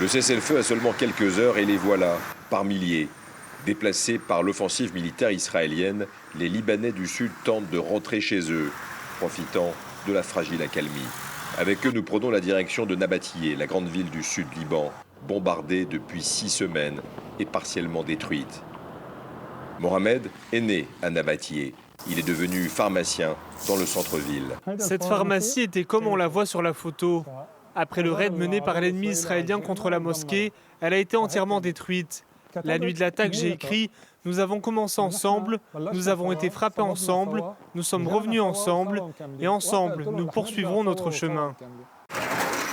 Le cessez-le-feu a seulement quelques heures et les voilà, par milliers. Déplacés par l'offensive militaire israélienne, les Libanais du Sud tentent de rentrer chez eux, profitant de la fragile accalmie. Avec eux, nous prenons la direction de Nabatiyé, la grande ville du sud Liban, bombardée depuis 6 semaines et partiellement détruite. Mohamed est né à Nabatiyé. Il est devenu pharmacien dans le centre-ville. Cette pharmacie était comme on la voit sur la photo. Après le raid mené par l'ennemi israélien contre la mosquée, elle a été entièrement détruite. La nuit de l'attaque, j'ai écrit « Nous avons commencé ensemble, nous avons été frappés ensemble, nous sommes revenus ensemble, et ensemble, nous poursuivrons notre chemin. »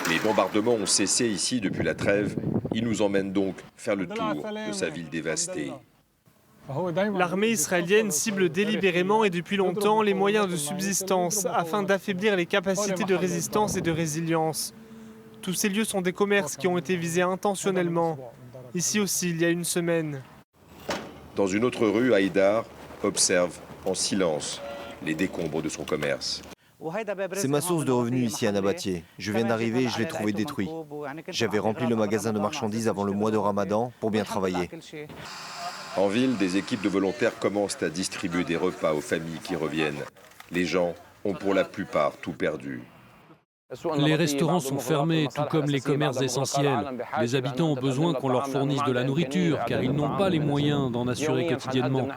Les bombardements ont cessé ici depuis la trêve. Ils nous emmènent donc faire le tour de sa ville dévastée. L'armée israélienne cible délibérément et depuis longtemps les moyens de subsistance afin d'affaiblir les capacités de résistance et de résilience. Tous ces lieux sont des commerces qui ont été visés intentionnellement. Ici aussi, il y a une semaine. Dans une autre rue, Haïdar observe en silence les décombres de son commerce. C'est ma source de revenus ici à Nabatiyé. Je viens d'arriver et je l'ai trouvé détruit. J'avais rempli le magasin de marchandises avant le mois de Ramadan pour bien travailler. En ville, des équipes de volontaires commencent à distribuer des repas aux familles qui reviennent. Les gens ont pour la plupart tout perdu. Les restaurants sont fermés, tout comme les commerces essentiels. Les habitants ont besoin qu'on leur fournisse de la nourriture, car ils n'ont pas les moyens d'en assurer quotidiennement.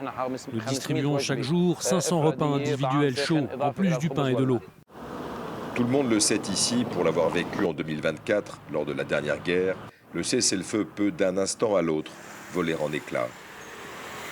Nous distribuons chaque jour 500 repas individuels chauds, en plus du pain et de l'eau. Tout le monde le sait ici, pour l'avoir vécu en 2024, lors de la dernière guerre, le cessez-le-feu peut d'un instant à l'autre voler en éclats.